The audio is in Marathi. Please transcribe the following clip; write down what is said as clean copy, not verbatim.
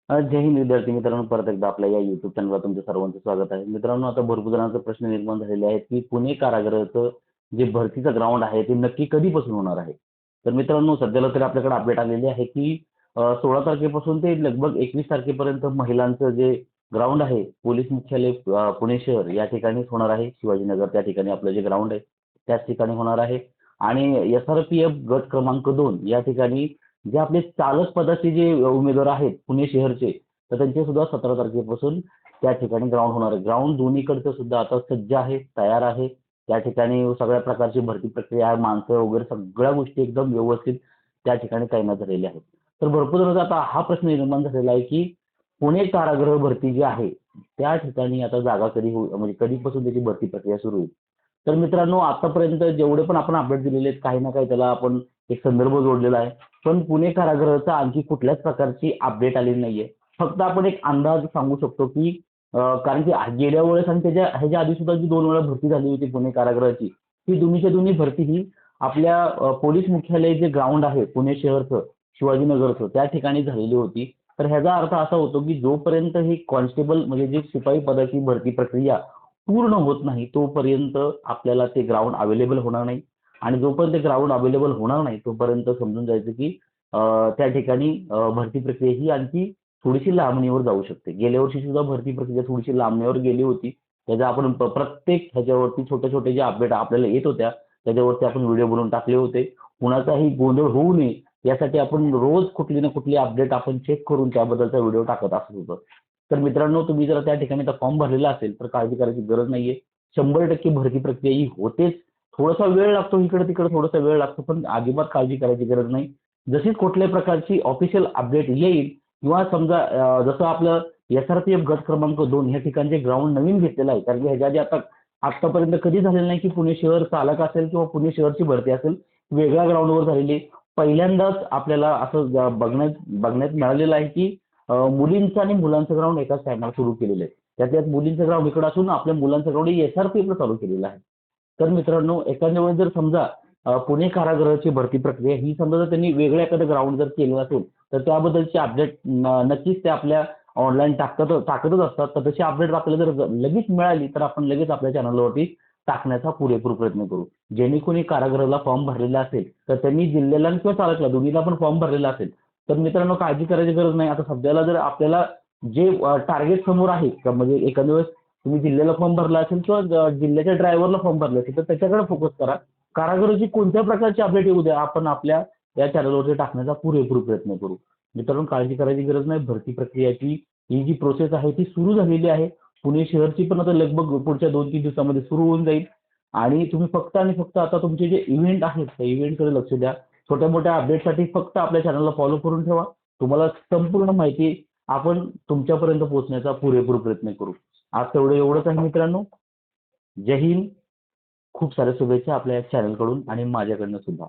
जय हिंद विद्यार्थी मित्रांनो, परत एकदा आपल्या या युट्यूब चॅनलला तुमचं सर्वांचं स्वागत आहे. मित्रांनो, आता भरपूर जणांचा प्रश्न निर्माण झालेले आहेत की पुणे कारागृहाचं जे भरतीचं ग्राउंड आहे ते नक्की कधीपासून होणार आहे. तर मित्रांनो, सध्याला तरी आपल्याकडे अपडेट आलेली आहे की 16 तारखेपासून ते लगभग 21 तारखेपर्यंत महिलांचं जे ग्राउंड आहे पोलीस मुख्यालय पुणे शहर या ठिकाणीच होणार आहे. शिवाजीनगर त्या ठिकाणी आपलं जे ग्राउंड आहे त्याच ठिकाणी होणार आहे. आणि SRPF गट क्रमांक 2 या ठिकाणी जे आपले चालक पदाचे जे उमेदवार आहेत पुणे शहरचे, तर त्यांचे सुद्धा 17 तारखेपासून त्या ठिकाणी ग्राउंड होणार आहे. ग्राउंड दोन्हीकडचं सुद्धा आता सज्ज आहे, तयार आहे. त्या ठिकाणी सगळ्या प्रकारची भरती प्रक्रिया, माणसं वगैरे सगळ्या गोष्टी एकदम व्यवस्थित त्या ठिकाणी तैनात झालेल्या आहेत. तर भरपूर जणांचा आता हा प्रश्न निर्माण झालेला आहे की पुणे कारागृह भरती जी आहे, त्या ठिकाणी आता जागा कधी होईल, म्हणजे कधीपासून त्याची भरती प्रक्रिया सुरू होईल. तर मित्रांनो, आतापर्यंत जेवढे पण आपण अपडेट दिलेले आहेत, काही ना काही त्याला आपण एक संदर्भ जोडलेला आहे. पण पुणे कारागृहाचा आणखी कुठल्याच प्रकारची अपडेट आलेली नाहीये. फक्त आपण एक अंदाज सांगू शकतो की कारण की गेल्या वेळेस आणि ह्याच्या आधी सुद्धा जी 2 वेळा भरती झाली होती पुणे कारागृहाची, ती दोन्हीच्या दोन्ही भरती ही आपल्या पोलीस मुख्यालय जे ग्राउंड आहे पुणे शहरचं, शिवाजीनगरचं त्या ठिकाणी झालेली होती. तर ह्याचा अर्थ असा होतो की जोपर्यंत ही कॉन्स्टेबल म्हणजे जी शिपाई पदाची भरती प्रक्रिया पूर्ण होत नाही, तोपर्यंत आपल्याला ते ग्राउंड अवेलेबल होणार नाही. आणि जोपर्यंत ते ग्राउंड अवेलेबल होणार नाही, तोपर्यंत समजून जायचं की त्या ठिकाणी भरती प्रक्रिया ही आणखी थोडीशी लांबणीवर जाऊ शकते. गेल्या वर्षी सुद्धा भरती प्रक्रिया थोडीशी लांबणीवर गेली होती. त्याचा आपण प्रत्येक ह्याच्यावरती छोटे-छोटे जे अपडेट आपल्याला येत होत्या, त्याच्यावरती आपण व्हिडिओ बनवून टाकले होते. कुणाचाही गोंधळ होऊ नये यासाठी आपण रोज कुठली ना कुठली अपडेट आपण चेक करून त्याबद्दलचा व्हिडिओ टाकत असत होतो. तर मित्रांनो, तुम्ही जर त्या ठिकाणी फॉर्म भरलेला असेल तर काळजी करायची गरज नाहीये. 100% भरती प्रक्रिया ही होतेच. थोडासा वेळ लागतो, इकडे-तिकडे थोडासा वेळ लागतो, पण अजिबात काळजी करायची गरज नाही. जशीच कुठल्याही प्रकारची ऑफिशियल अपडेट येईल किंवा समजा जसं आपलं SRPF गट क्रमांक 2 या ठिकाणचे ग्राउंड नवीन घेतलेलं आहे. कारण की ह्याच्या आधी आतापर्यंत कधी झालेलं नाही की पुणे शहर चालक असेल किंवा पुणे शहरची भरती असेल, वेगळ्या ग्राउंडवर झालेली. पहिल्यांदाच आपल्याला असं बघण्यात बघण्यात मिळालेलं आहे की मुलींचं आणि मुलांचं ग्राउंड एकाच टायमाला सुरू केलेलं आहे. त्यात मुलींचं ग्राउंड इकडे असून आपल्या मुलांचं ग्राउंड SRPF चालू केलेलं आहे. तर मित्रांनो, एखाद्या वेळेस जर समजा पुणे कारागृहाची भरती प्रक्रिया ही समजा जर त्यांनी वेगळं एखादं ग्राउंड जर केलं असेल, तर त्याबद्दलची अपडेट नक्कीच ते आपल्या ऑनलाईन टाकतच असतात. तर तशी अपडेट आपल्याला जर लगेच मिळाली, तर आपण लगेच आपल्या चॅनलवरती टाकण्याचा पुरेपूर प्रयत्न करू. ज्यांनी कोणी कारागृहाला फॉर्म भरलेला असेल, तर त्यांनी जिल्ह्याला किंवा तालुक्याला दोन्हीला पण फॉर्म भरलेला असेल, तर मित्रांनो काळजी करायची गरज नाही. आता सध्याला जर आपल्याला जे टार्गेट समोर आहे, म्हणजे एखाद्या वेळेस तुम्ही जिल्ह्याला फॉर्म भरला असेल किंवा जिल्ह्याच्या ड्रायव्हरला फॉर्म भरला असेल, तर त्याच्याकडे फोकस करा. कारागृहाची कोणत्या प्रकारची अपडेट येऊ द्या, आपण आपल्या या चॅनलवरती टाकण्याचा पुरेपूर प्रयत्न करू. मित्रांनो, काळजी करायची गरज नाही. भरती प्रक्रियाची ही जी प्रोसेस आहे ती सुरू झालेली आहे. पुणे शहरची पण आता लगभग पुढच्या 2-3 दिवसामध्ये सुरू होऊन जाईल. आणि तुम्ही फक्त आणि फक्त आता तुमचे जे इव्हेंट आहेत त्या इव्हेंटकडे लक्ष द्या. छोट्या-मोठ्या अपडेटसाठी फक्त आपल्या चॅनलला फॉलो करून ठेवा. तुम्हाला संपूर्ण माहिती आपण तुमच्यापर्यंत पोहोचण्याचा पुरेपूर प्रयत्न करू. आज तेवढं एवढंच आहे मित्रांनो. जय हिंद. खूप साऱ्या शुभेच्छा आपल्या चॅनलकडून आणि माझ्याकडनं सुद्धा.